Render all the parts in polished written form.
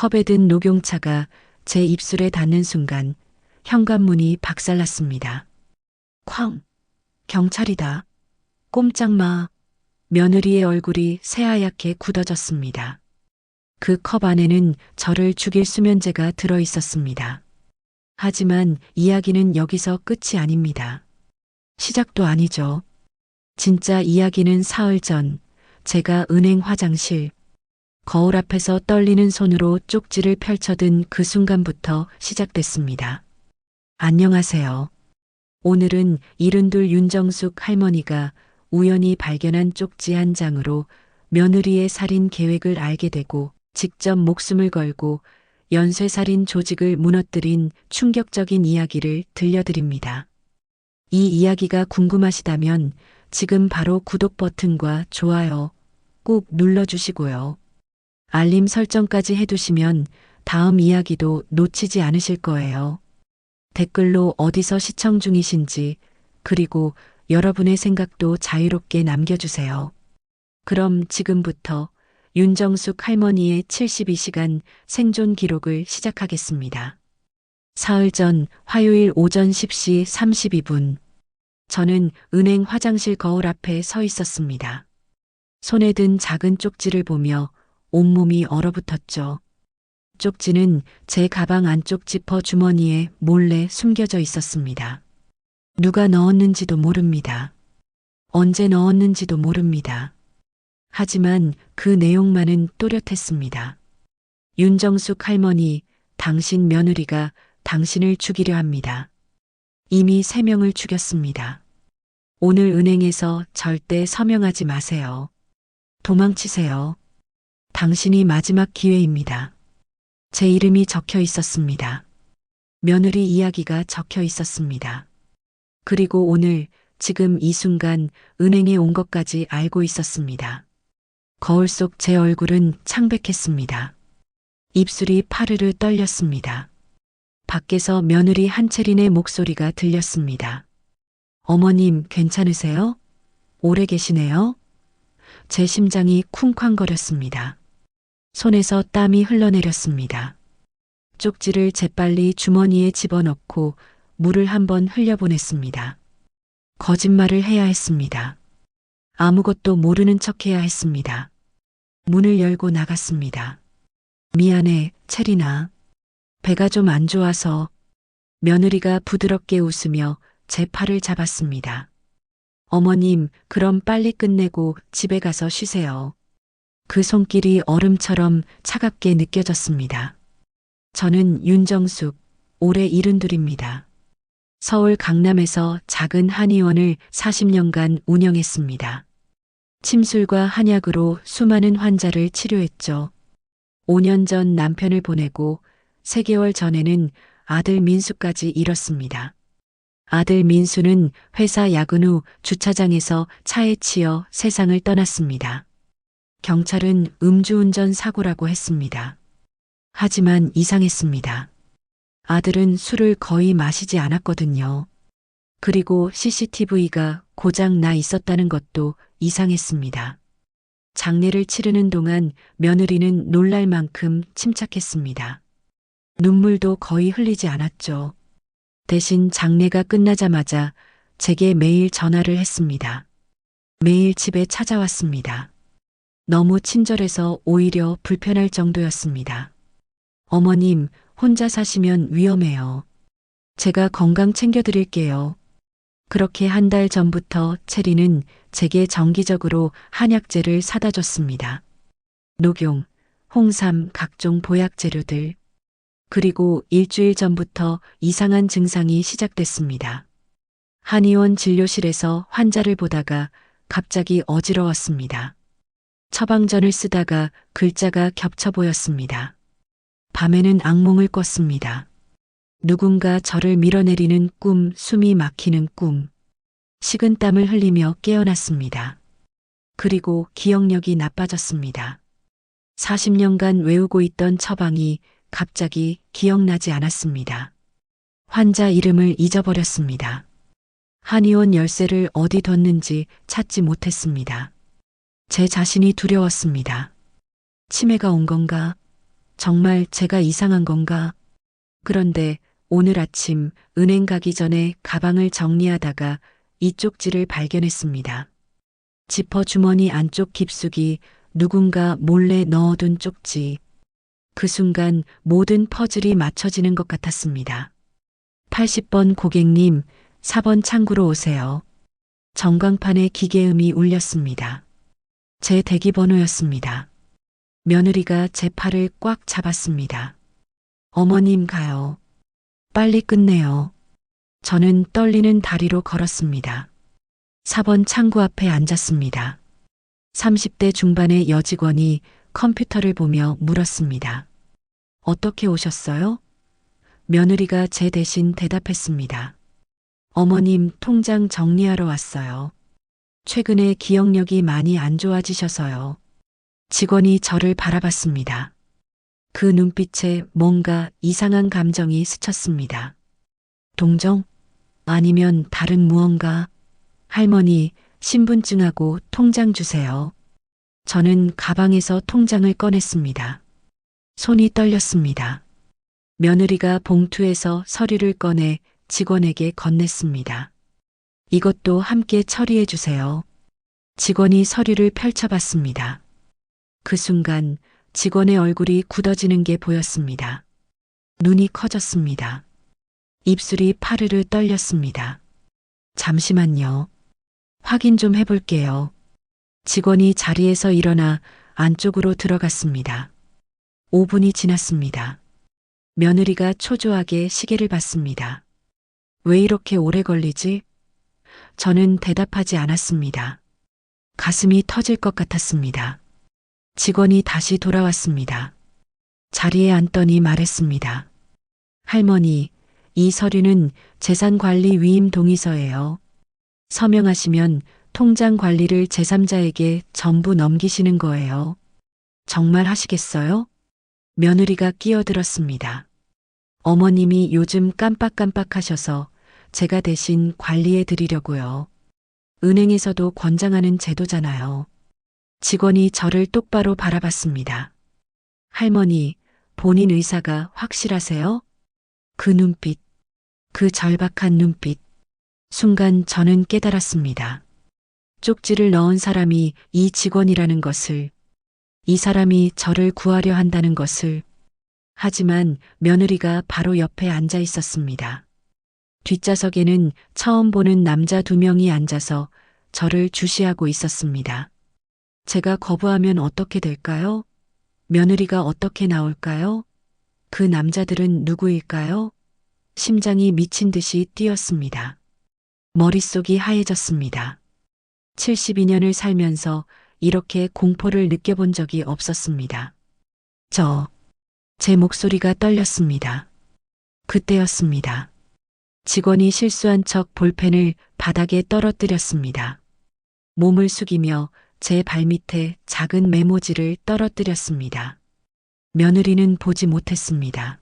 컵에 든 녹용차가 제 입술에 닿는 순간 현관문이 박살났습니다. 쾅! 경찰이다. 꼼짝 마. 며느리의 얼굴이 새하얗게 굳어졌습니다. 그 컵 안에는 저를 죽일 수면제가 들어 있었습니다. 하지만 이야기는 여기서 끝이 아닙니다. 시작도 아니죠. 진짜 이야기는 사흘 전, 제가 은행 화장실, 거울 앞에서 떨리는 손으로 쪽지를 펼쳐든 그 순간부터 시작됐습니다. 안녕하세요. 오늘은 72 윤정숙 할머니가 우연히 발견한 쪽지 한 장으로 며느리의 살인 계획을 알게 되고 직접 목숨을 걸고 연쇄살인 조직을 무너뜨린 충격적인 이야기를 들려드립니다. 이 이야기가 궁금하시다면 지금 바로 구독 버튼과 좋아요 꾹 눌러주시고요. 알림 설정까지 해두시면 다음 이야기도 놓치지 않으실 거예요. 댓글로 어디서 시청 중이신지 그리고 여러분의 생각도 자유롭게 남겨주세요. 그럼 지금부터 윤정숙 할머니의 72시간 생존 기록을 시작하겠습니다. 사흘 전 화요일 오전 10시 32분. 저는 은행 화장실 거울 앞에 서 있었습니다. 손에 든 작은 쪽지를 보며 온몸이 얼어붙었죠. 쪽지는 제 가방 안쪽 지퍼 주머니에 몰래 숨겨져 있었습니다. 누가 넣었는지도 모릅니다. 언제 넣었는지도 모릅니다. 하지만 그 내용만은 또렷했습니다. 윤정숙 할머니, 당신 며느리가 당신을 죽이려 합니다. 이미 3명을 죽였습니다. 오늘 은행에서 절대 서명하지 마세요. 도망치세요. 당신이 마지막 기회입니다. 제 이름이 적혀 있었습니다. 며느리 이야기가 적혀 있었습니다. 그리고 오늘, 지금 이 순간 은행에 온 것까지 알고 있었습니다. 거울 속 제 얼굴은 창백했습니다. 입술이 파르르 떨렸습니다. 밖에서 며느리 한채린의 목소리가 들렸습니다. 어머님, 괜찮으세요? 오래 계시네요? 제 심장이 쿵쾅거렸습니다. 손에서 땀이 흘러내렸습니다. 쪽지를 재빨리 주머니에 집어넣고 물을 한번 흘려보냈습니다. 거짓말을 해야 했습니다. 아무것도 모르는 척해야 했습니다. 문을 열고 나갔습니다. 미안해, 체리나. 배가 좀 안 좋아서. 며느리가 부드럽게 웃으며 제 팔을 잡았습니다. 어머님, 그럼 빨리 끝내고 집에 가서 쉬세요. 그 손길이 얼음처럼 차갑게 느껴졌습니다. 저는 윤정숙, 올해 72입니다. 서울 강남에서 작은 한의원을 40년간 운영했습니다. 침술과 한약으로 수많은 환자를 치료했죠. 5년 전 남편을 보내고 3개월 전에는 아들 민수까지 잃었습니다. 아들 민수는 회사 야근 후 주차장에서 차에 치여 세상을 떠났습니다. 경찰은 음주운전 사고라고 했습니다. 하지만 이상했습니다. 아들은 술을 거의 마시지 않았거든요. 그리고 CCTV가 고장 나 있었다는 것도 이상했습니다. 장례를 치르는 동안 며느리는 놀랄 만큼 침착했습니다. 눈물도 거의 흘리지 않았죠. 대신 장례가 끝나자마자 제게 매일 전화를 했습니다. 매일 집에 찾아왔습니다. 너무 친절해서 오히려 불편할 정도였습니다. 어머님, 혼자 사시면 위험해요. 제가 건강 챙겨드릴게요. 그렇게 한 달 전부터 체리는 제게 정기적으로 한약재를 사다 줬습니다. 녹용, 홍삼, 각종 보약 재료들. 그리고 일주일 전부터 이상한 증상이 시작됐습니다. 한의원 진료실에서 환자를 보다가 갑자기 어지러웠습니다. 처방전을 쓰다가 글자가 겹쳐 보였습니다. 밤에는 악몽을 꿨습니다. 누군가 저를 밀어내리는 꿈, 숨이 막히는 꿈. 식은땀을 흘리며 깨어났습니다. 그리고 기억력이 나빠졌습니다. 40년간 외우고 있던 처방이 갑자기 기억나지 않았습니다. 환자 이름을 잊어버렸습니다. 한의원 열쇠를 어디 뒀는지 찾지 못했습니다. 제 자신이 두려웠습니다. 치매가 온 건가? 정말 제가 이상한 건가? 그런데 오늘 아침 은행 가기 전에 가방을 정리하다가 이 쪽지를 발견했습니다. 지퍼 주머니 안쪽 깊숙이 누군가 몰래 넣어둔 쪽지. 그 순간 모든 퍼즐이 맞춰지는 것 같았습니다. 80번 고객님, 4번 창구로 오세요. 전광판에 기계음이 울렸습니다. 제 대기번호였습니다. 며느리가 제 팔을 꽉 잡았습니다. 어머님 가요. 빨리 끝내요. 저는 떨리는 다리로 걸었습니다. 4번 창구 앞에 앉았습니다. 30대 중반의 여직원이 컴퓨터를 보며 물었습니다. 어떻게 오셨어요? 며느리가 제 대신 대답했습니다. 어머님 통장 정리하러 왔어요. 최근에 기억력이 많이 안 좋아지셔서요. 직원이 저를 바라봤습니다. 그 눈빛에 뭔가 이상한 감정이 스쳤습니다. 동정? 아니면 다른 무언가? 할머니, 신분증하고 통장 주세요. 저는 가방에서 통장을 꺼냈습니다. 손이 떨렸습니다. 며느리가 봉투에서 서류를 꺼내 직원에게 건넸습니다. 이것도 함께 처리해 주세요. 직원이 서류를 펼쳐봤습니다. 그 순간 직원의 얼굴이 굳어지는 게 보였습니다. 눈이 커졌습니다. 입술이 파르르 떨렸습니다. 잠시만요. 확인 좀 해볼게요. 직원이 자리에서 일어나 안쪽으로 들어갔습니다. 5분이 지났습니다. 며느리가 초조하게 시계를 봤습니다. 왜 이렇게 오래 걸리지? 저는 대답하지 않았습니다. 가슴이 터질 것 같았습니다. 직원이 다시 돌아왔습니다. 자리에 앉더니 말했습니다. 할머니, 이 서류는 재산관리 위임 동의서예요. 서명하시면 통장 관리를 제3자에게 전부 넘기시는 거예요. 정말 하시겠어요? 며느리가 끼어들었습니다. 어머님이 요즘 깜빡깜빡하셔서 제가 대신 관리해 드리려고요. 은행에서도 권장하는 제도잖아요. 직원이 저를 똑바로 바라봤습니다. 할머니, 본인 의사가 확실하세요? 그 눈빛, 그 절박한 눈빛. 순간 저는 깨달았습니다. 쪽지를 넣은 사람이 이 직원이라는 것을, 이 사람이 저를 구하려 한다는 것을. 하지만 며느리가 바로 옆에 앉아 있었습니다. 뒷좌석에는 처음 보는 남자 2명이 앉아서 저를 주시하고 있었습니다. 제가 거부하면 어떻게 될까요? 며느리가 어떻게 나올까요? 그 남자들은 누구일까요? 심장이 미친 듯이 뛰었습니다. 머릿속이 하얘졌습니다. 72년을 살면서 이렇게 공포를 느껴본 적이 없었습니다. 제 목소리가 떨렸습니다. 그때였습니다. 직원이 실수한 척 볼펜을 바닥에 떨어뜨렸습니다. 몸을 숙이며 제 발밑에 작은 메모지를 떨어뜨렸습니다. 며느리는 보지 못했습니다.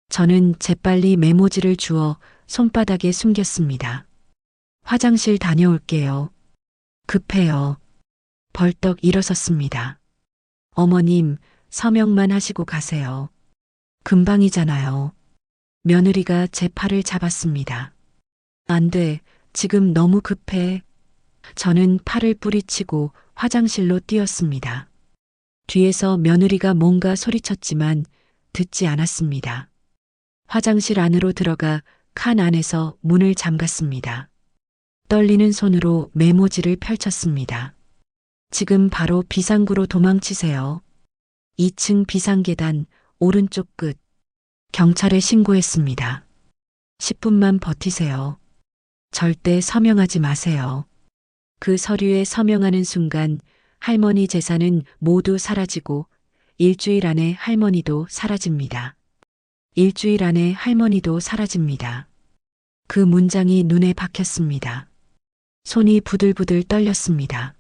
저는 재빨리 메모지를 주워 손바닥에 숨겼습니다. 화장실 다녀올게요. 급해요. 벌떡 일어섰습니다. 어머님, 서명만 하시고 가세요. 금방이잖아요. 며느리가 제 팔을 잡았습니다. 안 돼, 지금 너무 급해. 저는 팔을 뿌리치고 화장실로 뛰었습니다. 뒤에서 며느리가 뭔가 소리쳤지만 듣지 않았습니다. 화장실 안으로 들어가 칸 안에서 문을 잠갔습니다. 떨리는 손으로 메모지를 펼쳤습니다. 지금 바로 비상구로 도망치세요. 2층 비상계단 오른쪽 끝. 경찰에 신고했습니다. 10분만 버티세요. 절대 서명하지 마세요. 그 서류에 서명하는 순간 할머니 재산은 모두 사라지고 일주일 안에 할머니도 사라집니다. 일주일 안에 할머니도 사라집니다. 그 문장이 눈에 박혔습니다. 손이 부들부들 떨렸습니다.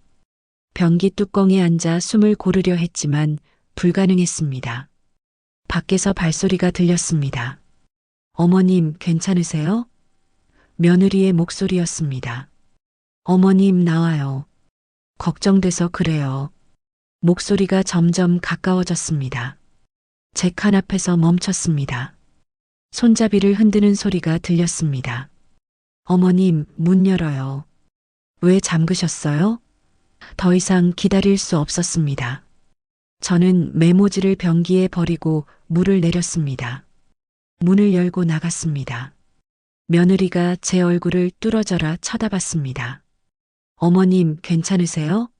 변기 뚜껑에 앉아 숨을 고르려 했지만 불가능했습니다. 밖에서 발소리가 들렸습니다. 어머님, 괜찮으세요? 며느리의 목소리였습니다. 어머님, 나와요. 걱정돼서 그래요. 목소리가 점점 가까워졌습니다. 제 칸 앞에서 멈췄습니다. 손잡이를 흔드는 소리가 들렸습니다. 어머님, 문 열어요. 왜 잠그셨어요? 더 이상 기다릴 수 없었습니다. 저는 메모지를 변기에 버리고 물을 내렸습니다. 문을 열고 나갔습니다. 며느리가 제 얼굴을 뚫어져라 쳐다봤습니다. 어머님, 괜찮으세요?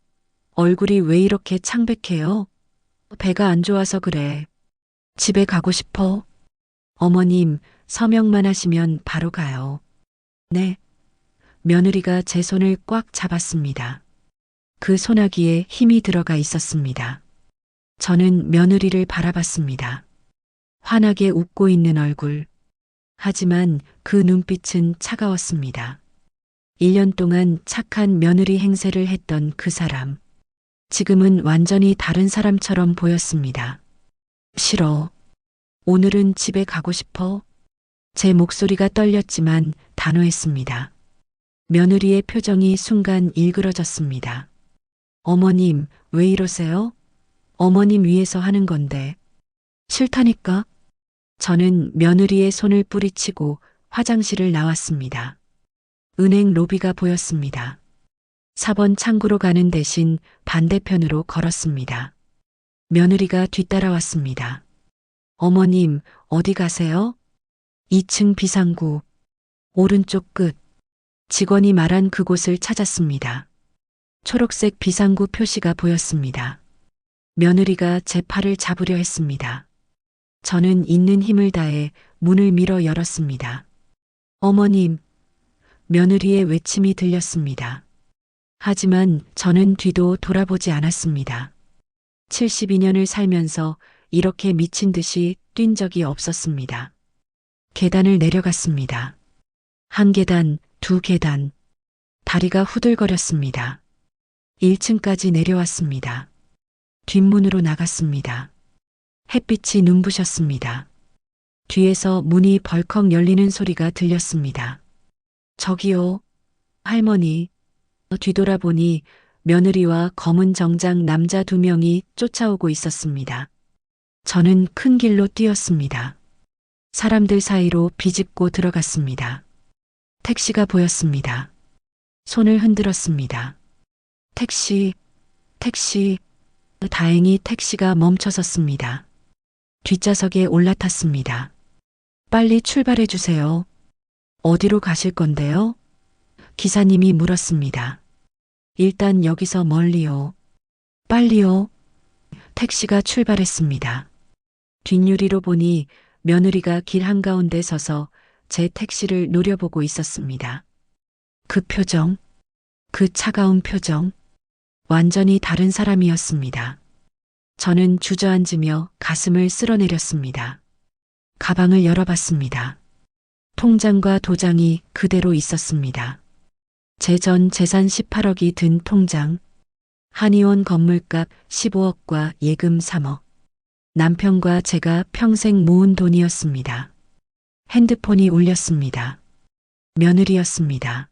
얼굴이 왜 이렇게 창백해요? 배가 안 좋아서 그래. 집에 가고 싶어. 어머님, 서명만 하시면 바로 가요. 네. 며느리가 제 손을 꽉 잡았습니다. 그 소나기에 힘이 들어가 있었습니다. 저는 며느리를 바라봤습니다. 환하게 웃고 있는 얼굴. 하지만 그 눈빛은 차가웠습니다. 1년 동안 착한 며느리 행세를 했던 그 사람. 지금은 완전히 다른 사람처럼 보였습니다. 싫어. 오늘은 집에 가고 싶어. 제 목소리가 떨렸지만 단호했습니다. 며느리의 표정이 순간 일그러졌습니다. 어머님, 왜 이러세요? 어머님 위해서 하는 건데. 싫다니까? 저는 며느리의 손을 뿌리치고 화장실을 나왔습니다. 은행 로비가 보였습니다. 4번 창구로 가는 대신 반대편으로 걸었습니다. 며느리가 뒤따라왔습니다. 어머님, 어디 가세요? 2층 비상구. 오른쪽 끝. 직원이 말한 그곳을 찾았습니다. 초록색 비상구 표시가 보였습니다. 며느리가 제 팔을 잡으려 했습니다. 저는 있는 힘을 다해 문을 밀어 열었습니다. 어머님, 며느리의 외침이 들렸습니다. 하지만 저는 뒤도 돌아보지 않았습니다. 72년을 살면서 이렇게 미친 듯이 뛴 적이 없었습니다. 계단을 내려갔습니다. 한 계단, 두 계단. 다리가 후들거렸습니다. 1층까지 내려왔습니다. 뒷문으로 나갔습니다. 햇빛이 눈부셨습니다. 뒤에서 문이 벌컥 열리는 소리가 들렸습니다. 저기요, 할머니. 뒤돌아보니 며느리와 검은 정장 남자 2명이 쫓아오고 있었습니다. 저는 큰 길로 뛰었습니다. 사람들 사이로 비집고 들어갔습니다. 택시가 보였습니다. 손을 흔들었습니다. 택시. 다행히 택시가 멈춰섰습니다. 뒷좌석에 올라탔습니다. 빨리 출발해 주세요. 어디로 가실 건데요? 기사님이 물었습니다. 일단 여기서 멀리요. 빨리요. 택시가 출발했습니다. 뒷유리로 보니 며느리가 길 한가운데 서서 제 택시를 노려보고 있었습니다. 그 표정, 그 차가운 표정, 완전히 다른 사람이었습니다. 저는 주저앉으며 가슴을 쓸어내렸습니다. 가방을 열어봤습니다. 통장과 도장이 그대로 있었습니다. 제 전 재산 18억이 든 통장, 한의원 건물값 15억과 예금 3억. 남편과 제가 평생 모은 돈이었습니다. 핸드폰이 울렸습니다. 며느리였습니다.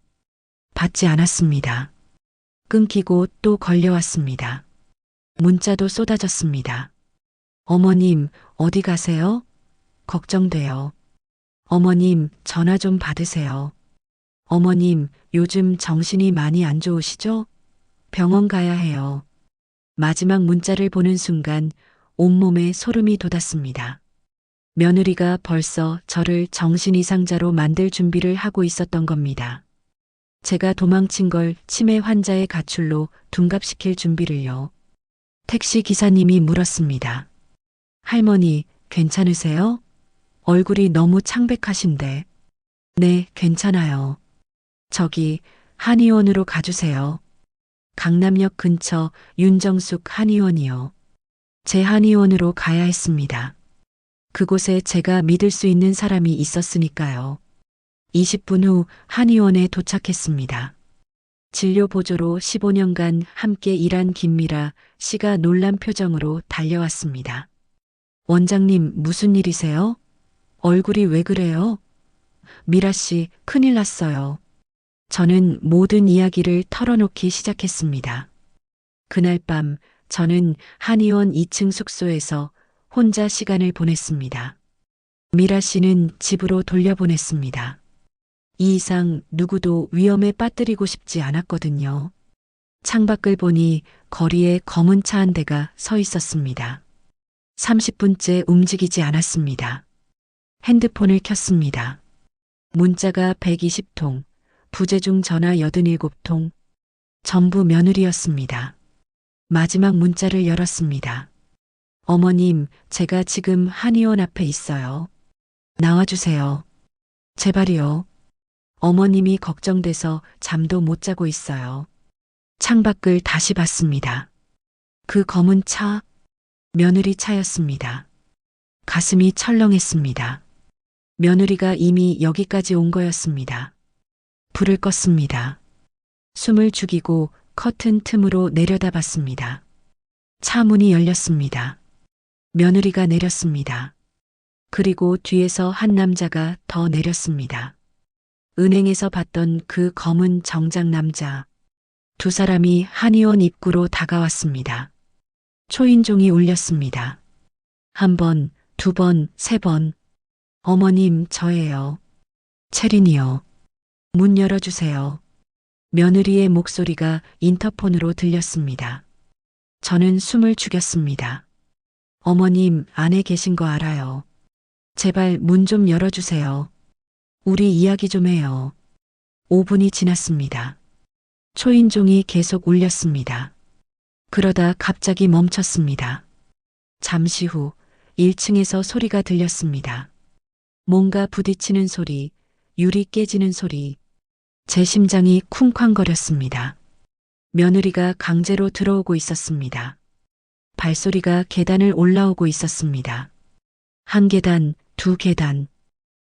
받지 않았습니다. 끊기고 또 걸려왔습니다. 문자도 쏟아졌습니다. 어머님, 어디 가세요? 걱정돼요. 어머님, 전화 좀 받으세요. 어머님, 요즘 정신이 많이 안 좋으시죠? 병원 가야 해요. 마지막 문자를 보는 순간 온몸에 소름이 돋았습니다. 며느리가 벌써 저를 정신 이상자로 만들 준비를 하고 있었던 겁니다. 제가 도망친 걸 치매 환자의 가출로 둔갑시킬 준비를요. 택시 기사님이 물었습니다. 할머니, 괜찮으세요? 얼굴이 너무 창백하신데. 네, 괜찮아요. 저기 한의원으로 가주세요. 강남역 근처 윤정숙 한의원이요. 제 한의원으로 가야 했습니다. 그곳에 제가 믿을 수 있는 사람이 있었으니까요. 20분 후 한의원에 도착했습니다. 진료 보조로 15년간 함께 일한 김미라 씨가 놀란 표정으로 달려왔습니다. 원장님, 무슨 일이세요? 얼굴이 왜 그래요? 미라 씨, 큰일 났어요. 저는 모든 이야기를 털어놓기 시작했습니다. 그날 밤 저는 한의원 2층 숙소에서 혼자 시간을 보냈습니다. 미라 씨는 집으로 돌려보냈습니다. 이 이상 누구도 위험에 빠뜨리고 싶지 않았거든요. 창밖을 보니 거리에 검은 차 한 대가 서 있었습니다. 30분째 움직이지 않았습니다. 핸드폰을 켰습니다. 문자가 120통, 부재중 전화 87통, 전부 며느리였습니다. 마지막 문자를 열었습니다. 어머님, 제가 지금 한의원 앞에 있어요. 나와주세요. 제발이요. 어머님이 걱정돼서 잠도 못 자고 있어요. 창밖을 다시 봤습니다. 그 검은 차, 며느리 차였습니다. 가슴이 철렁했습니다. 며느리가 이미 여기까지 온 거였습니다. 불을 껐습니다. 숨을 죽이고 커튼 틈으로 내려다봤습니다. 차 문이 열렸습니다. 며느리가 내렸습니다. 그리고 뒤에서 한 남자가 더 내렸습니다. 은행에서 봤던 그 검은 정장 남자. 두 사람이 한의원 입구로 다가왔습니다. 초인종이 울렸습니다. 한 번, 두 번, 세 번. 어머님, 저예요. 채린이요. 문 열어주세요. 며느리의 목소리가 인터폰으로 들렸습니다. 저는 숨을 죽였습니다. 어머님, 안에 계신 거 알아요. 제발 문 좀 열어주세요. 우리 이야기 좀 해요. 5분이 지났습니다. 초인종이 계속 울렸습니다. 그러다 갑자기 멈췄습니다. 잠시 후 1층에서 소리가 들렸습니다. 뭔가 부딪히는 소리, 유리 깨지는 소리. 제 심장이 쿵쾅거렸습니다. 며느리가 강제로 들어오고 있었습니다. 발소리가 계단을 올라오고 있었습니다. 한 계단, 두 계단.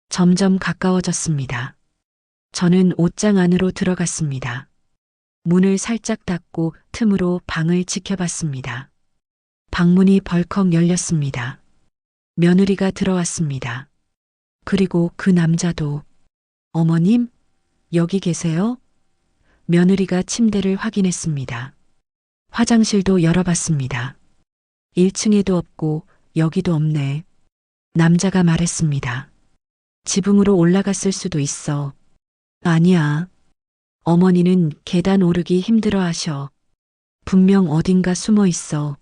점점 가까워졌습니다. 저는 옷장 안으로 들어갔습니다. 문을 살짝 닫고 틈으로 방을 지켜봤습니다. 방문이 벌컥 열렸습니다. 며느리가 들어왔습니다. 그리고 그 남자도. 어머님, 여기 계세요? 며느리가 침대를 확인했습니다. 화장실도 열어봤습니다. 1층에도 없고 여기도 없네. 남자가 말했습니다. 지붕으로 올라갔을 수도 있어. 아니야. 어머니는 계단 오르기 힘들어 하셔. 분명 어딘가 숨어 있어.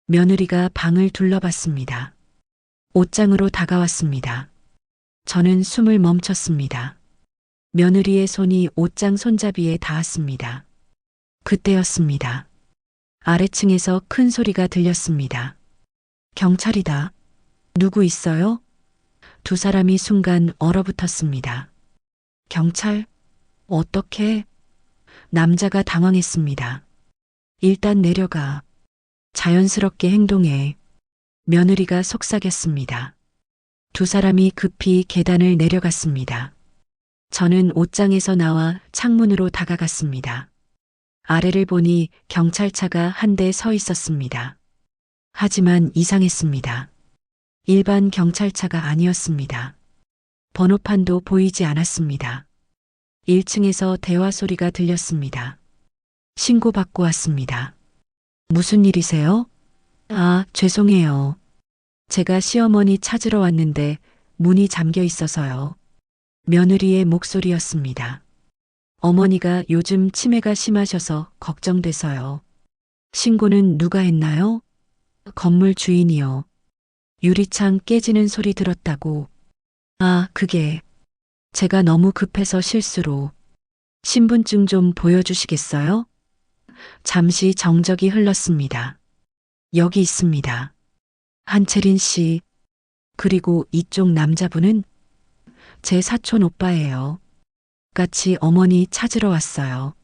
며느리가 방을 둘러봤습니다. 옷장으로 다가왔습니다. 저는 숨을 멈췄습니다. 며느리의 손이 옷장 손잡이에 닿았습니다. 그때였습니다. 아래층에서 큰 소리가 들렸습니다. 경찰이다. 누구 있어요? 두 사람이 순간 얼어붙었습니다. 경찰? 어떻게? 남자가 당황했습니다. 일단 내려가. 자연스럽게 행동해. 며느리가 속삭였습니다. 두 사람이 급히 계단을 내려갔습니다. 저는 옷장에서 나와 창문으로 다가갔습니다. 아래를 보니 경찰차가 한 대 서 있었습니다. 하지만 이상했습니다. 일반 경찰차가 아니었습니다. 번호판도 보이지 않았습니다. 1층에서 대화 소리가 들렸습니다. 신고받고 왔습니다. 무슨 일이세요? 아, 죄송해요. 제가 시어머니 찾으러 왔는데 문이 잠겨 있어서요. 며느리의 목소리였습니다. 어머니가 요즘 치매가 심하셔서 걱정돼서요. 신고는 누가 했나요? 건물 주인이요. 유리창 깨지는 소리 들었다고. 아, 그게 제가 너무 급해서 실수로. 신분증 좀 보여주시겠어요? 잠시 정적이 흘렀습니다. 여기 있습니다. 한채린 씨. 그리고 이쪽 남자분은 제 사촌 오빠예요. 같이 어머니 찾으러 왔어요.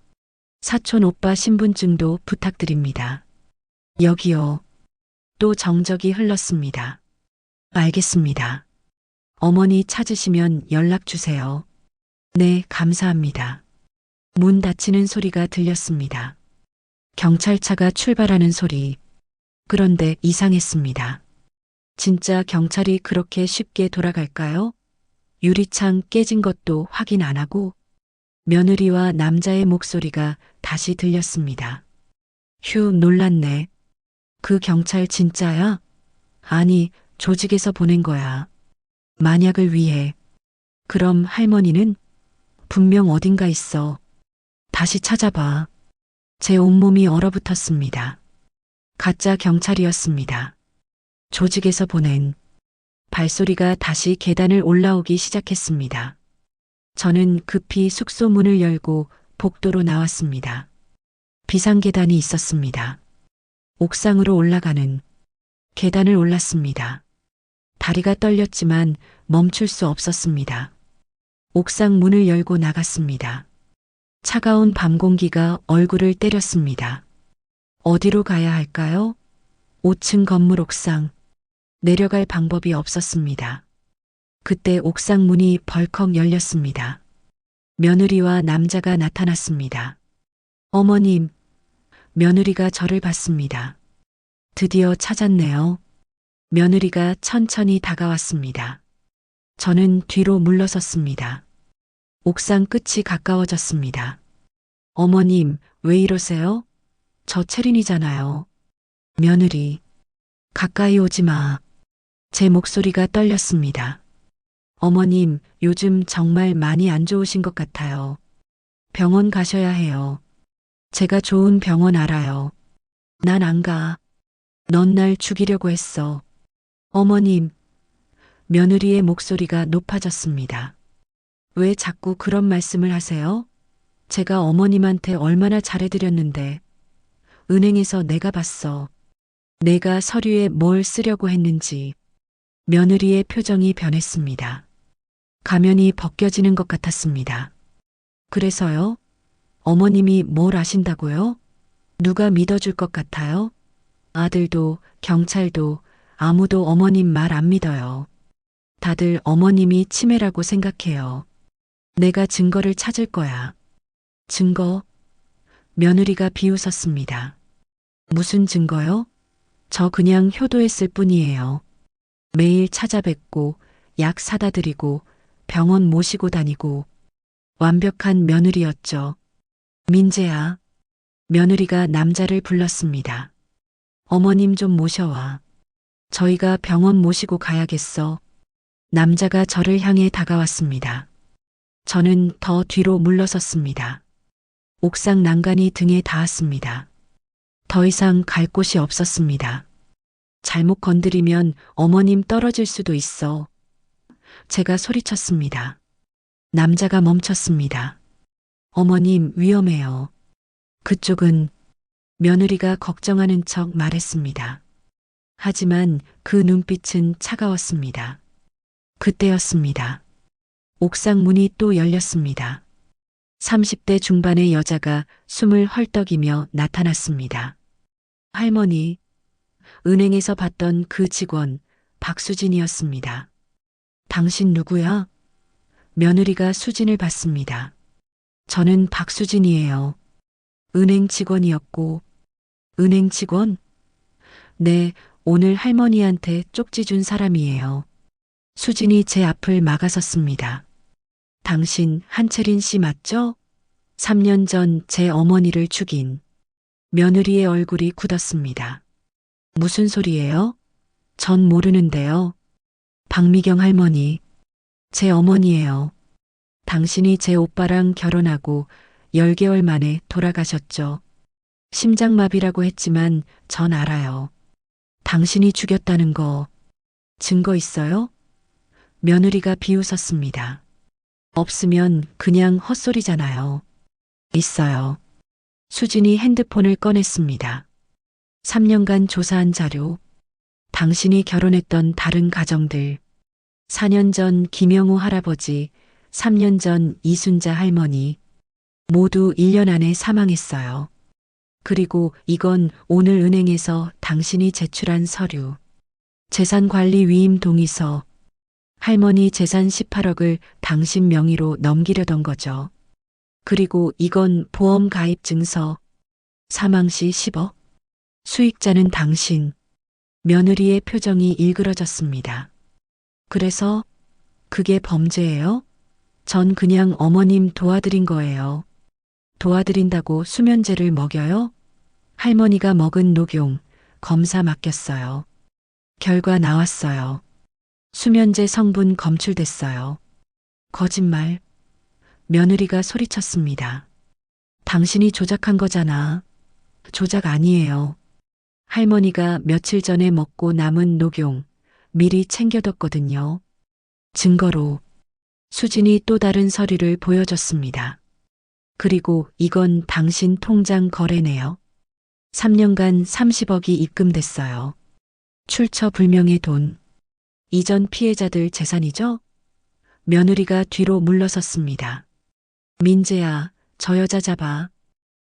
사촌 오빠 신분증도 부탁드립니다. 여기요. 또 정적이 흘렀습니다. 알겠습니다. 어머니 찾으시면 연락 주세요. 네, 감사합니다. 문 닫히는 소리가 들렸습니다. 경찰차가 출발하는 소리. 그런데 이상했습니다. 진짜 경찰이 그렇게 쉽게 돌아갈까요? 유리창 깨진 것도 확인 안 하고 며느리와 남자의 목소리가 다시 들렸습니다. 휴, 놀랐네. 그 경찰 진짜야? 아니, 조직에서 보낸 거야. 만약을 위해. 그럼 할머니는 분명 어딘가 있어. 다시 찾아봐. 제 온몸이 얼어붙었습니다. 가짜 경찰이었습니다. 조직에서 보낸 발소리가 다시 계단을 올라오기 시작했습니다. 저는 급히 숙소 문을 열고 복도로 나왔습니다. 비상계단이 있었습니다. 옥상으로 올라가는 계단을 올랐습니다. 다리가 떨렸지만 멈출 수 없었습니다. 옥상 문을 열고 나갔습니다. 차가운 밤 공기가 얼굴을 때렸습니다. 어디로 가야 할까요? 5층 건물 옥상. 내려갈 방법이 없었습니다. 그때 옥상 문이 벌컥 열렸습니다. 며느리와 남자가 나타났습니다. 어머님, 며느리가 저를 봤습니다. 드디어 찾았네요. 며느리가 천천히 다가왔습니다. 저는 뒤로 물러섰습니다. 옥상 끝이 가까워졌습니다. 어머님, 왜 이러세요? 저 채린이잖아요. 며느리, 가까이 오지 마. 제 목소리가 떨렸습니다. 어머님, 요즘 정말 많이 안 좋으신 것 같아요. 병원 가셔야 해요. 제가 좋은 병원 알아요. 난 안 가. 넌 날 죽이려고 했어. 어머님, 며느리의 목소리가 높아졌습니다. 왜 자꾸 그런 말씀을 하세요? 제가 어머님한테 얼마나 잘해드렸는데. 은행에서 내가 봤어. 내가 서류에 뭘 쓰려고 했는지. 며느리의 표정이 변했습니다. 가면이 벗겨지는 것 같았습니다. 그래서요? 어머님이 뭘 아신다고요? 누가 믿어줄 것 같아요? 아들도 경찰도 아무도 어머님 말 안 믿어요. 다들 어머님이 치매라고 생각해요. 내가 증거를 찾을 거야. 증거? 며느리가 비웃었습니다. 무슨 증거요? 저 그냥 효도했을 뿐이에요. 매일 찾아뵙고 약 사다 드리고 병원 모시고 다니고 완벽한 며느리였죠. 민재야. 며느리가 남자를 불렀습니다. 어머님 좀 모셔와. 저희가 병원 모시고 가야겠어. 남자가 저를 향해 다가왔습니다. 저는 더 뒤로 물러섰습니다. 옥상 난간이 등에 닿았습니다. 더 이상 갈 곳이 없었습니다. 잘못 건드리면 어머님 떨어질 수도 있어. 제가 소리쳤습니다. 남자가 멈췄습니다. 어머님 위험해요. 그쪽은 며느리가 걱정하는 척 말했습니다. 하지만 그 눈빛은 차가웠습니다. 그때였습니다. 옥상 문이 또 열렸습니다. 30대 중반의 여자가 숨을 헐떡이며 나타났습니다. 할머니, 은행에서 봤던 그 직원 박수진이었습니다. 당신 누구야? 며느리가 수진을 봤습니다. 저는 박수진이에요. 은행 직원이었고. 은행 직원? 네, 오늘 할머니한테 쪽지 준 사람이에요. 수진이 제 앞을 막아섰습니다. 당신 한채린 씨 맞죠? 3년 전 제 어머니를 죽인. 며느리의 얼굴이 굳었습니다. 무슨 소리예요? 전 모르는데요. 박미경 할머니, 제 어머니예요. 당신이 제 오빠랑 결혼하고 10개월 만에 돌아가셨죠. 심장마비라고 했지만 전 알아요. 당신이 죽였다는 거 증거 있어요? 며느리가 비웃었습니다. 없으면 그냥 헛소리잖아요. 있어요. 수진이 핸드폰을 꺼냈습니다. 3년간 조사한 자료, 당신이 결혼했던 다른 가정들, 4년 전 김영우 할아버지, 3년 전 이순자 할머니, 모두 1년 안에 사망했어요. 그리고 이건 오늘 은행에서 당신이 제출한 서류, 재산관리 위임 동의서, 할머니 재산 18억을 당신 명의로 넘기려던 거죠. 그리고 이건 보험 가입 증서, 사망 시 10억, 수익자는 당신. 며느리의 표정이 일그러졌습니다. 그래서 그게 범죄예요? 전 그냥 어머님 도와드린 거예요. 도와드린다고 수면제를 먹여요? 할머니가 먹은 녹용, 검사 맡겼어요. 결과 나왔어요. 수면제 성분 검출됐어요. 거짓말. 며느리가 소리쳤습니다. 당신이 조작한 거잖아. 조작 아니에요. 할머니가 며칠 전에 먹고 남은 녹용 미리 챙겨뒀거든요. 증거로 수진이 또 다른 서류를 보여줬습니다. 그리고 이건 당신 통장 거래네요. 3년간 30억이 입금됐어요. 출처 불명의 돈. 이전 피해자들 재산이죠? 며느리가 뒤로 물러섰습니다. 민재야, 저 여자 잡아.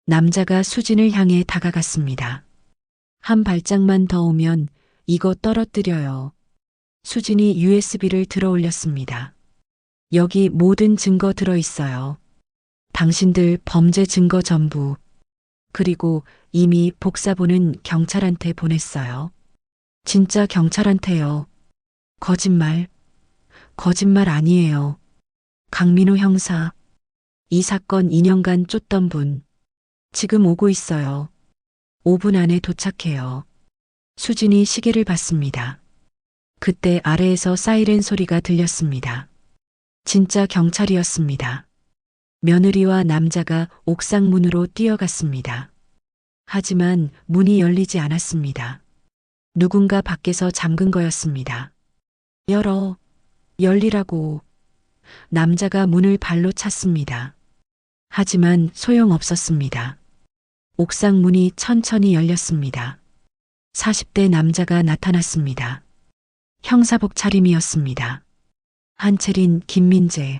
남자가 수진을 향해 다가갔습니다. 한 발짝만 더 오면 이거 떨어뜨려요. 수진이 USB를 들어 올렸습니다. 여기 모든 증거 들어 있어요. 당신들 범죄 증거 전부. 그리고 이미 복사본은 경찰한테 보냈어요. 진짜 경찰한테요. 거짓말. 거짓말 아니에요. 강민호 형사. 이 사건 2년간 쫓던 분. 지금 오고 있어요. 5분 안에 도착해요. 수진이 시계를 봤습니다. 그때 아래에서 사이렌 소리가 들렸습니다. 진짜 경찰이었습니다. 며느리와 남자가 옥상 문으로 뛰어갔습니다. 하지만 문이 열리지 않았습니다. 누군가 밖에서 잠근 거였습니다. 열리라고. 남자가 문을 발로 찼습니다. 하지만 소용없었습니다. 옥상 문이 천천히 열렸습니다. 40대 남자가 나타났습니다. 형사복 차림이었습니다. 한채린, 김민재,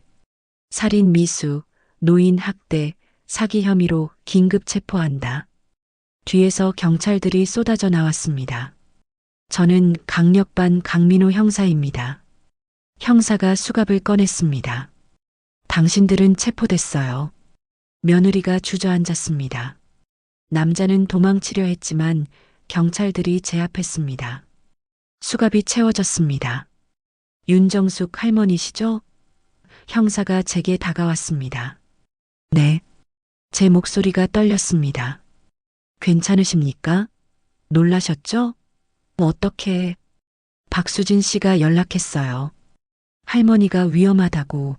살인 미수, 노인 학대, 사기 혐의로 긴급 체포한다. 뒤에서 경찰들이 쏟아져 나왔습니다. 저는 강력반 강민호 형사입니다. 형사가 수갑을 꺼냈습니다. 당신들은 체포됐어요. 며느리가 주저앉았습니다. 남자는 도망치려 했지만 경찰들이 제압했습니다. 수갑이 채워졌습니다. 윤정숙 할머니시죠? 형사가 제게 다가왔습니다. 네. 제 목소리가 떨렸습니다. 괜찮으십니까? 놀라셨죠? 어떻게? 박수진 씨가 연락했어요. 할머니가 위험하다고.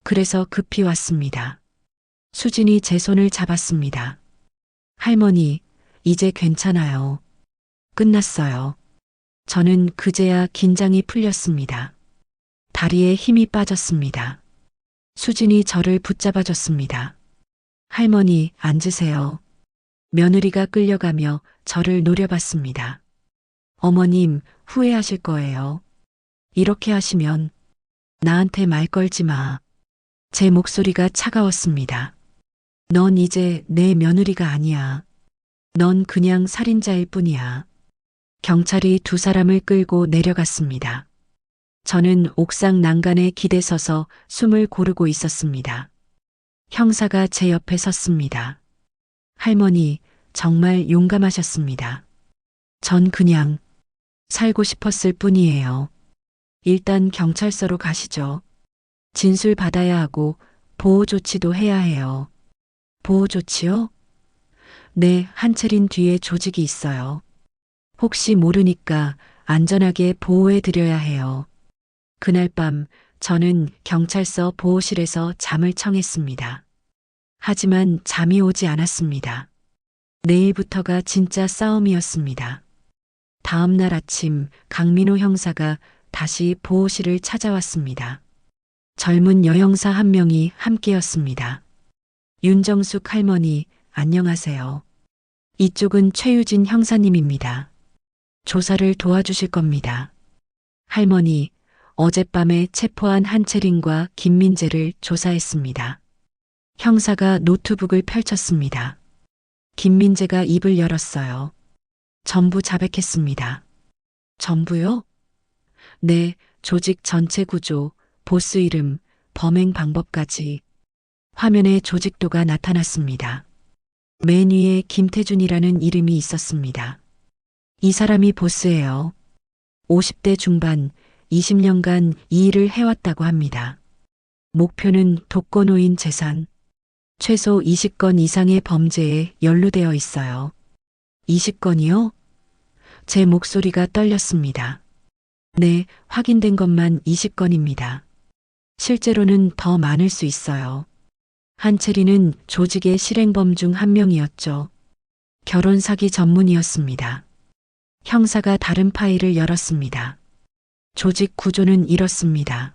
그래서 급히 왔습니다. 수진이 제 손을 잡았습니다. 할머니, 이제 괜찮아요. 끝났어요. 저는 그제야 긴장이 풀렸습니다. 다리에 힘이 빠졌습니다. 수진이 저를 붙잡아줬습니다. 할머니, 앉으세요. 며느리가 끌려가며 저를 노려봤습니다. 어머님, 후회하실 거예요. 이렇게 하시면 나한테 말 걸지 마. 제 목소리가 차가웠습니다. 넌 이제 내 며느리가 아니야. 넌 그냥 살인자일 뿐이야. 경찰이 두 사람을 끌고 내려갔습니다. 저는 옥상 난간에 기대서서 숨을 고르고 있었습니다. 형사가 제 옆에 섰습니다. 할머니, 정말 용감하셨습니다. 전 그냥 살고 싶었을 뿐이에요. 일단 경찰서로 가시죠. 진술 받아야 하고 보호 조치도 해야 해요. 보호 조치요? 네, 한채린 뒤에 조직이 있어요. 혹시 모르니까 안전하게 보호해 드려야 해요. 그날 밤 저는 경찰서 보호실에서 잠을 청했습니다. 하지만 잠이 오지 않았습니다. 내일부터가 진짜 싸움이었습니다. 다음 날 아침 강민호 형사가 다시 보호실을 찾아왔습니다. 젊은 여형사 한 명이 함께였습니다. 윤정숙 할머니, 안녕하세요. 이쪽은 최유진 형사님입니다. 조사를 도와주실 겁니다. 할머니, 어젯밤에 체포한 한채린과 김민재를 조사했습니다. 형사가 노트북을 펼쳤습니다. 김민재가 입을 열었어요. 전부 자백했습니다. 전부요? 네, 조직 전체 구조, 보스 이름, 범행 방법까지. 화면에 조직도가 나타났습니다. 맨 위에 김태준이라는 이름이 있었습니다. 이 사람이 보스예요. 50대 중반, 20년간 이 일을 해왔다고 합니다. 목표는 독거노인 재산. 최소 20건 이상의 범죄에 연루되어 있어요. 20건이요? 제 목소리가 떨렸습니다. 네, 확인된 것만 20건입니다. 실제로는 더 많을 수 있어요. 한채리는 조직의 실행범 중 한 명이었죠. 결혼 사기 전문이었습니다. 형사가 다른 파일을 열었습니다. 조직 구조는 이렇습니다.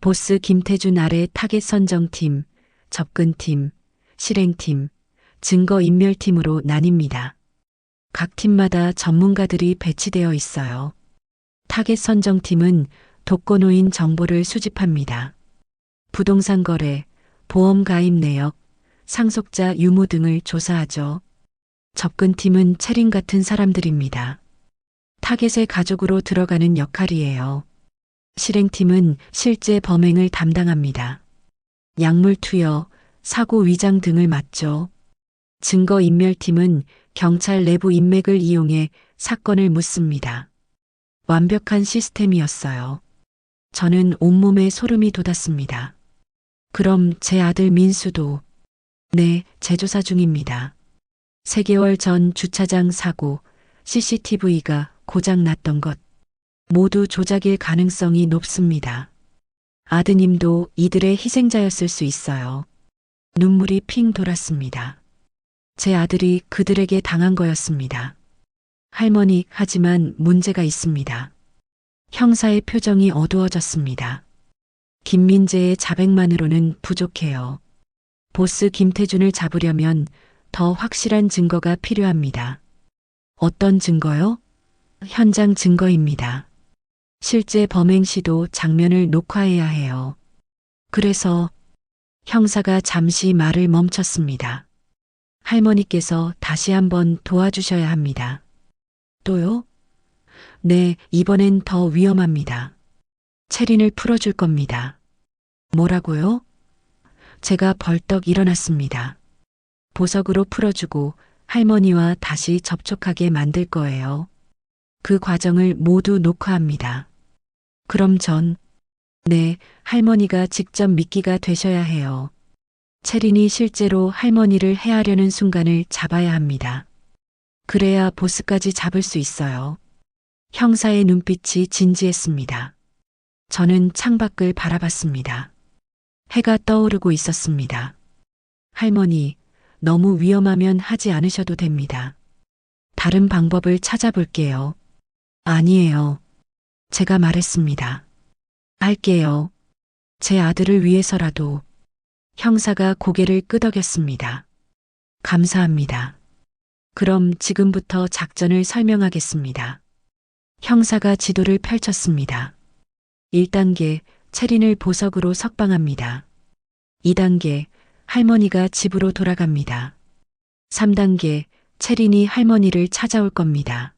보스 김태준 아래 타겟 선정팀, 접근팀, 실행팀, 증거인멸팀으로 나뉩니다. 각 팀마다 전문가들이 배치되어 있어요. 타겟 선정팀은 독거노인 정보를 수집합니다. 부동산 거래, 보험 가입 내역, 상속자 유무 등을 조사하죠. 접근팀은 채린 같은 사람들입니다. 타겟의 가족으로 들어가는 역할이에요. 실행팀은 실제 범행을 담당합니다. 약물 투여, 사고 위장 등을 맡죠. 증거인멸팀은 경찰 내부 인맥을 이용해 사건을 묻습니다. 완벽한 시스템이었어요. 저는 온몸에 소름이 돋았습니다. 그럼 제 아들 민수도? 네, 재조사 중입니다. 3개월 전 주차장 사고, CCTV가 고장 났던 것. 모두 조작일 가능성이 높습니다. 아드님도 이들의 희생자였을 수 있어요. 눈물이 핑 돌았습니다. 제 아들이 그들에게 당한 거였습니다. 할머니, 하지만 문제가 있습니다. 형사의 표정이 어두워졌습니다. 김민재의 자백만으로는 부족해요. 보스 김태준을 잡으려면 더 확실한 증거가 필요합니다. 어떤 증거요? 현장 증거입니다. 실제 범행 시도 장면을 녹화해야 해요. 그래서 형사가 잠시 말을 멈췄습니다. 할머니께서 다시 한번 도와주셔야 합니다. 또요? 네, 이번엔 더 위험합니다. 채린을 풀어줄 겁니다. 뭐라고요? 제가 벌떡 일어났습니다. 보석으로 풀어주고 할머니와 다시 접촉하게 만들 거예요. 그 과정을 모두 녹화합니다. 그럼 네, 할머니가 직접 미끼가 되셔야 해요. 채린이 실제로 할머니를 해하려는 순간을 잡아야 합니다. 그래야 보스까지 잡을 수 있어요. 형사의 눈빛이 진지했습니다. 저는 창밖을 바라봤습니다. 해가 떠오르고 있었습니다. 할머니, 너무 위험하면 하지 않으셔도 됩니다. 다른 방법을 찾아볼게요. 아니에요. 제가 말했습니다. 할게요. 제 아들을 위해서라도. 형사가 고개를 끄덕였습니다. 감사합니다. 그럼 지금부터 작전을 설명하겠습니다. 형사가 지도를 펼쳤습니다. 1단계, 채린을 보석으로 석방합니다. 2단계, 할머니가 집으로 돌아갑니다. 3단계, 채린이 할머니를 찾아올 겁니다.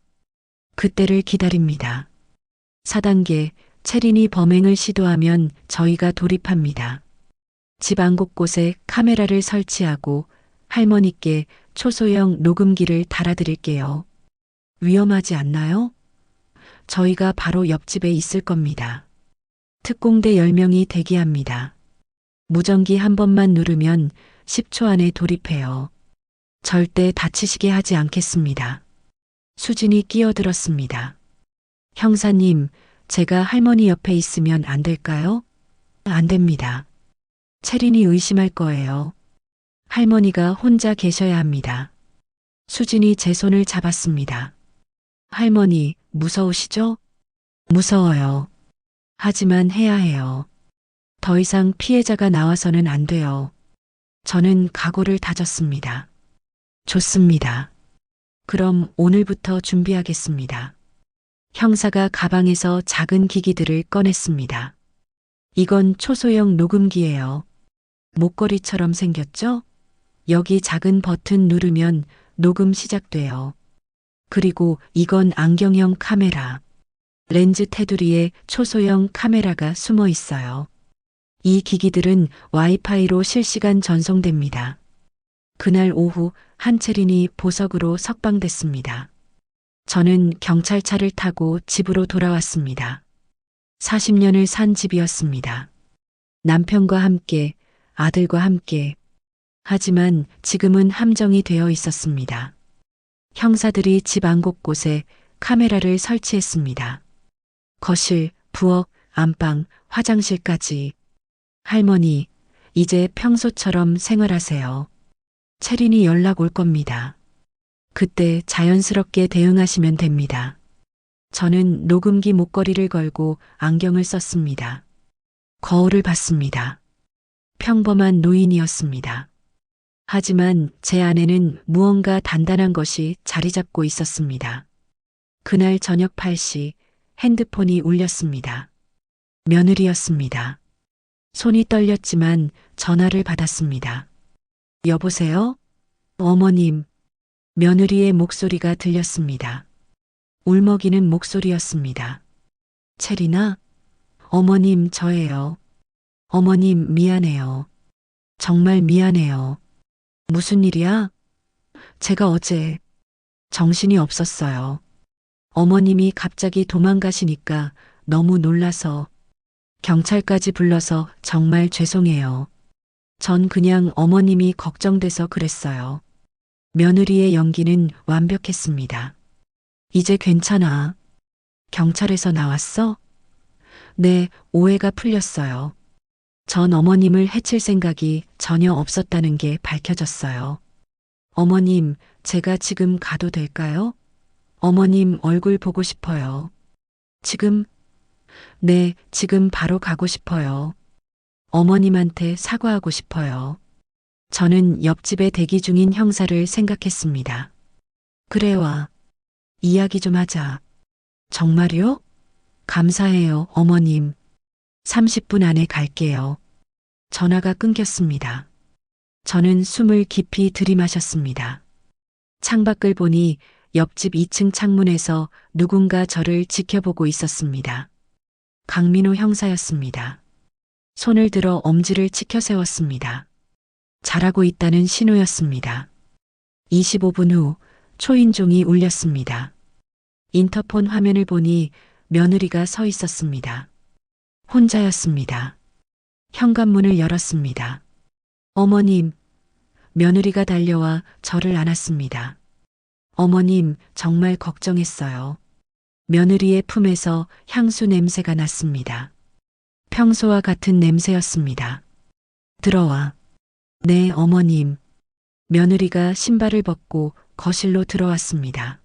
그때를 기다립니다. 4단계, 채린이 범행을 시도하면 저희가 돌입합니다. 집 안 곳곳에 카메라를 설치하고 할머니께 초소형 녹음기를 달아드릴게요. 위험하지 않나요? 저희가 바로 옆집에 있을 겁니다. 특공대 10명이 대기합니다. 무전기 한 번만 누르면 10초 안에 돌입해요. 절대 다치시게 하지 않겠습니다. 수진이 끼어들었습니다. 형사님, 제가 할머니 옆에 있으면 안 될까요? 안 됩니다. 채린이 의심할 거예요. 할머니가 혼자 계셔야 합니다. 수진이 제 손을 잡았습니다. 할머니, 무서우시죠? 무서워요. 하지만 해야 해요. 더 이상 피해자가 나와서는 안 돼요. 저는 각오를 다졌습니다. 좋습니다. 그럼 오늘부터 준비하겠습니다. 형사가 가방에서 작은 기기들을 꺼냈습니다. 이건 초소형 녹음기예요. 목걸이처럼 생겼죠? 여기 작은 버튼 누르면 녹음 시작돼요. 그리고 이건 안경형 카메라. 렌즈 테두리에 초소형 카메라가 숨어 있어요. 이 기기들은 와이파이로 실시간 전송됩니다. 그날 오후 한채린이 보석으로 석방됐습니다. 저는 경찰차를 타고 집으로 돌아왔습니다. 40년을 산 집이었습니다. 남편과 함께, 아들과 함께. 하지만 지금은 함정이 되어 있었습니다. 형사들이 집 안 곳곳에 카메라를 설치했습니다. 거실, 부엌, 안방, 화장실까지. 할머니, 이제 평소처럼 생활하세요. 채린이 연락 올 겁니다. 그때 자연스럽게 대응하시면 됩니다. 저는 녹음기 목걸이를 걸고 안경을 썼습니다. 거울을 봤습니다. 평범한 노인이었습니다. 하지만 제 안에는 무언가 단단한 것이 자리 잡고 있었습니다. 그날 저녁 8시 핸드폰이 울렸습니다. 며느리였습니다. 손이 떨렸지만 전화를 받았습니다. 여보세요? 어머님. 며느리의 목소리가 들렸습니다. 울먹이는 목소리였습니다. 채린아? 어머님, 저예요. 어머님, 미안해요. 정말 미안해요. 무슨 일이야? 제가 어제 정신이 없었어요. 어머님이 갑자기 도망가시니까 너무 놀라서 경찰까지 불러서 정말 죄송해요. 전 그냥 어머님이 걱정돼서 그랬어요. 며느리의 연기는 완벽했습니다. 이제 괜찮아. 경찰에서 나왔어? 네, 오해가 풀렸어요. 전 어머님을 해칠 생각이 전혀 없었다는 게 밝혀졌어요. 어머님, 제가 지금 가도 될까요? 어머님 얼굴 보고 싶어요. 지금? 네, 지금 바로 가고 싶어요. 어머님한테 사과하고 싶어요. 저는 옆집에 대기 중인 형사를 생각했습니다. 그래 와. 이야기 좀 하자. 정말요? 감사해요, 어머님. 30분 안에 갈게요. 전화가 끊겼습니다. 저는 숨을 깊이 들이마셨습니다. 창밖을 보니 옆집 2층 창문에서 누군가 저를 지켜보고 있었습니다. 강민호 형사였습니다. 손을 들어 엄지를 치켜 세웠습니다. 잘하고 있다는 신호였습니다. 25분 후 초인종이 울렸습니다. 인터폰 화면을 보니 며느리가 서 있었습니다. 혼자였습니다. 현관문을 열었습니다. 어머님, 며느리가 달려와 저를 안았습니다. 어머님, 정말 걱정했어요. 며느리의 품에서 향수 냄새가 났습니다. 평소와 같은 냄새였습니다. 들어와. 네, 어머님. 며느리가 신발을 벗고 거실로 들어왔습니다.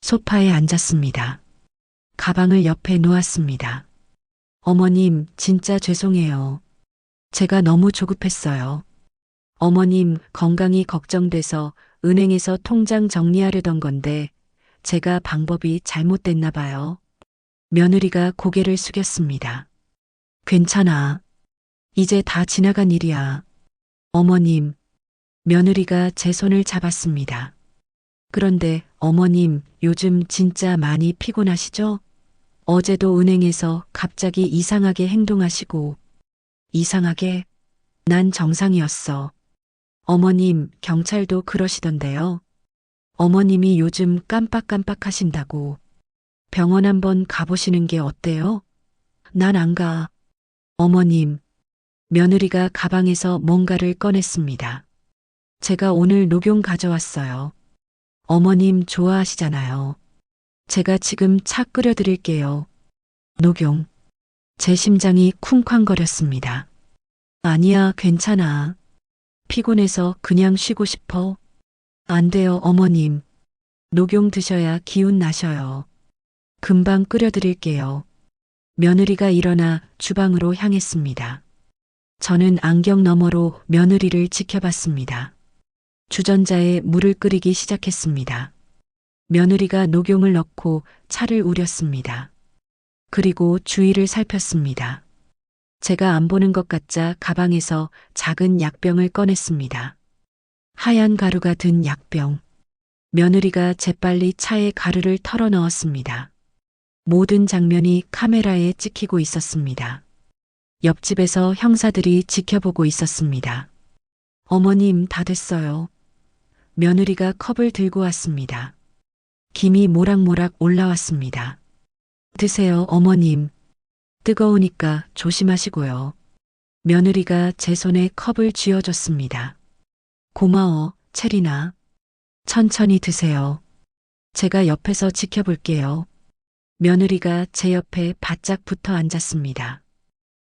소파에 앉았습니다. 가방을 옆에 놓았습니다. 어머님, 진짜 죄송해요. 제가 너무 조급했어요. 어머님 건강이 걱정돼서 은행에서 통장 정리하려던 건데 제가 방법이 잘못됐나 봐요. 며느리가 고개를 숙였습니다. 괜찮아. 이제 다 지나간 일이야. 어머님, 며느리가 제 손을 잡았습니다. 그런데 어머님, 요즘 진짜 많이 피곤하시죠? 어제도 은행에서 갑자기 이상하게 행동하시고. 이상하게? 난 정상이었어. 어머님, 경찰도 그러시던데요. 어머님이 요즘 깜빡깜빡 하신다고. 병원 한번 가보시는 게 어때요? 난 안 가. 어머님, 며느리가 가방에서 뭔가를 꺼냈습니다. 제가 오늘 녹용 가져왔어요. 어머님 좋아하시잖아요. 제가 지금 차 끓여드릴게요. 녹용. 제 심장이 쿵쾅거렸습니다. 아니야, 괜찮아. 피곤해서 그냥 쉬고 싶어. 안 돼요, 어머님. 녹용 드셔야 기운 나셔요. 금방 끓여드릴게요. 며느리가 일어나 주방으로 향했습니다. 저는 안경 너머로 며느리를 지켜봤습니다. 주전자에 물을 끓이기 시작했습니다. 며느리가 녹용을 넣고 차를 우렸습니다. 그리고 주위를 살폈습니다. 제가 안 보는 것 같자 가방에서 작은 약병을 꺼냈습니다. 하얀 가루가 든 약병. 며느리가 재빨리 차에 가루를 털어 넣었습니다. 모든 장면이 카메라에 찍히고 있었습니다. 옆집에서 형사들이 지켜보고 있었습니다. 어머님, 다 됐어요. 며느리가 컵을 들고 왔습니다. 김이 모락모락 올라왔습니다. 드세요, 어머님. 뜨거우니까 조심하시고요. 며느리가 제 손에 컵을 쥐어줬습니다. 고마워, 채린아. 천천히 드세요. 제가 옆에서 지켜볼게요. 며느리가 제 옆에 바짝 붙어 앉았습니다.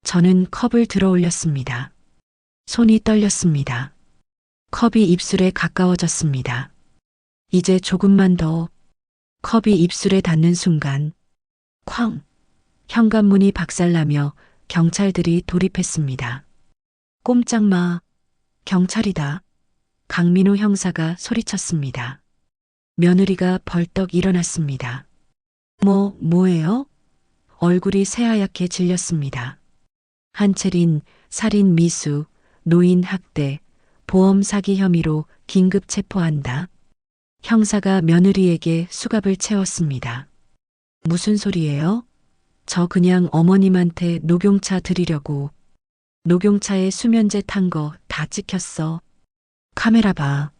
저는 컵을 들어 올렸습니다. 손이 떨렸습니다. 컵이 입술에 가까워졌습니다. 이제 조금만 더. 컵이 입술에 닿는 순간 쾅! 현관문이 박살나며 경찰들이 돌입했습니다. 꼼짝 마. 경찰이다. 강민호 형사가 소리쳤습니다. 며느리가 벌떡 일어났습니다. 뭐예요? 얼굴이 새하얗게 질렸습니다. 한채린, 살인 미수, 노인 학대, 보험 사기 혐의로 긴급 체포한다. 형사가 며느리에게 수갑을 채웠습니다. 무슨 소리예요? 저 그냥 어머님한테 녹용차 드리려고. 녹용차에 수면제 탄 거 다 찍혔어. 카메라 봐.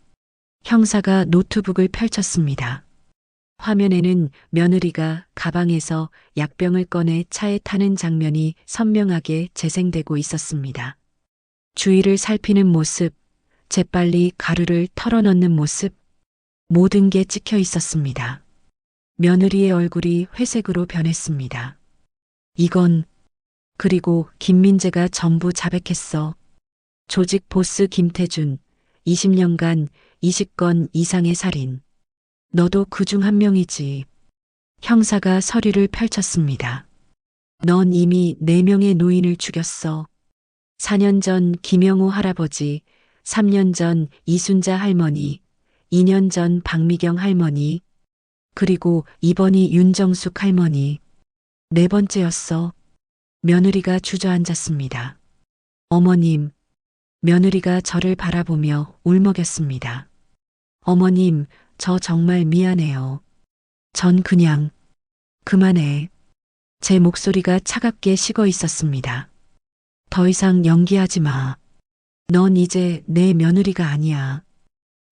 형사가 노트북을 펼쳤습니다. 화면에는 며느리가 가방에서 약병을 꺼내 차에 타는 장면이 선명하게 재생되고 있었습니다. 주위를 살피는 모습, 재빨리 가루를 털어넣는 모습, 모든 게 찍혀 있었습니다. 며느리의 얼굴이 회색으로 변했습니다. 이건, 그리고 김민재가 전부 자백했어. 조직 보스 김태준, 20년간 20건 이상의 살인. 너도 그중 한 명이지. 형사가 서류를 펼쳤습니다. 넌 이미 4명의 노인을 죽였어. 4년 전 김영우 할아버지, 3년 전 이순자 할머니, 2년 전 박미경 할머니, 그리고 이번이 윤정숙 할머니. 4번째였어. 며느리가 주저앉았습니다. 어머님, 며느리가 저를 바라보며 울먹였습니다. 어머님, 저 정말 미안해요. 전 그냥, 그만해. 제 목소리가 차갑게 식어 있었습니다. 더 이상 연기하지 마. 넌 이제 내 며느리가 아니야.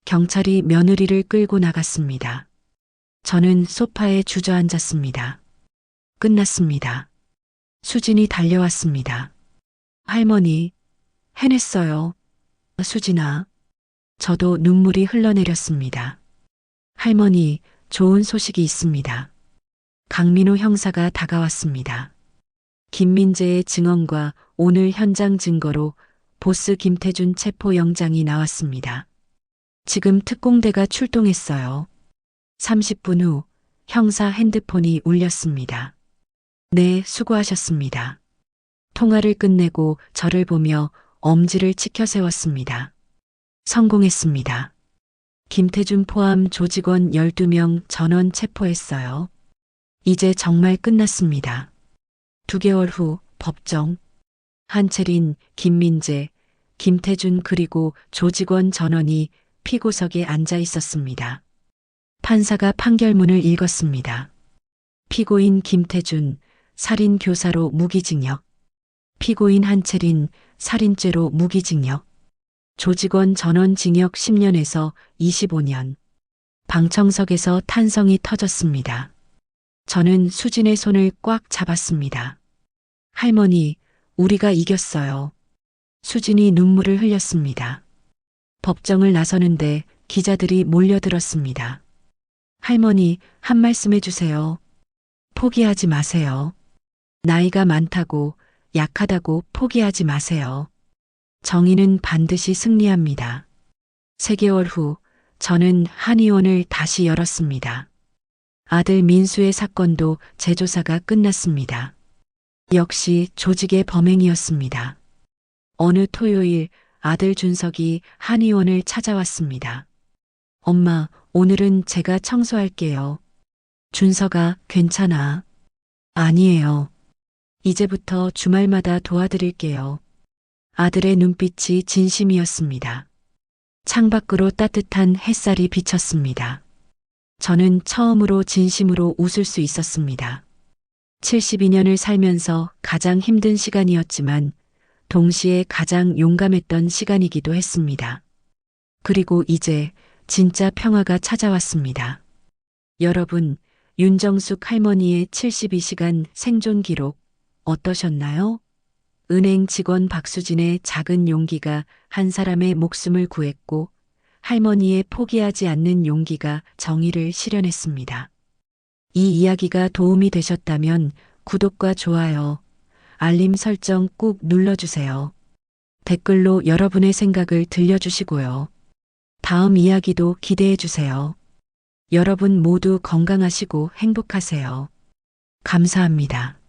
경찰이 며느리를 끌고 나갔습니다. 저는 소파에 주저앉았습니다. 끝났습니다. 수진이 달려왔습니다. 할머니, 해냈어요. 수진아. 저도 눈물이 흘러내렸습니다. 할머니, 좋은 소식이 있습니다. 강민호 형사가 다가왔습니다. 김민재의 증언과 오늘 현장 증거로 보스 김태준 체포 영장이 나왔습니다. 지금 특공대가 출동했어요. 30분 후 형사 핸드폰이 울렸습니다. 네, 수고하셨습니다. 통화를 끝내고 저를 보며 엄지를 치켜 세웠습니다. 성공했습니다. 김태준 포함 조직원 12명 전원 체포했어요. 이제 정말 끝났습니다. 2개월 후 법정. 한채린, 김민재, 김태준 그리고 조직원 전원이 피고석에 앉아 있었습니다. 판사가 판결문을 읽었습니다. 피고인 김태준, 살인 교사로 무기징역. 피고인 한채린, 살인죄로 무기징역. 조직원 전원 징역 10년에서 25년. 방청석에서 탄성이 터졌습니다. 저는 수진의 손을 꽉 잡았습니다. 할머니, 우리가 이겼어요. 수진이 눈물을 흘렸습니다. 법정을 나서는데 기자들이 몰려들었습니다. 할머니, 한 말씀 해주세요. 포기하지 마세요. 나이가 많다고, 약하다고 포기하지 마세요. 정의는 반드시 승리합니다. 3개월 후 저는 한의원을 다시 열었습니다. 아들 민수의 사건도 재조사가 끝났습니다. 역시 조직의 범행이었습니다. 어느 토요일 아들 준석이 한의원을 찾아왔습니다. 엄마, 오늘은 제가 청소할게요. 준석아, 괜찮아. 아니에요. 이제부터 주말마다 도와드릴게요. 아들의 눈빛이 진심이었습니다. 창밖으로 따뜻한 햇살이 비쳤습니다. 저는 처음으로 진심으로 웃을 수 있었습니다. 72년을 살면서 가장 힘든 시간이었지만 동시에 가장 용감했던 시간이기도 했습니다. 그리고 이제 진짜 평화가 찾아왔습니다. 여러분, 윤정숙 할머니의 72시간 생존 기록 어떠셨나요? 은행 직원 박수진의 작은 용기가 한 사람의 목숨을 구했고 할머니의 포기하지 않는 용기가 정의를 실현했습니다. 이 이야기가 도움이 되셨다면 구독과 좋아요, 알림 설정 꾹 눌러주세요. 댓글로 여러분의 생각을 들려주시고요. 다음 이야기도 기대해 주세요. 여러분 모두 건강하시고 행복하세요. 감사합니다.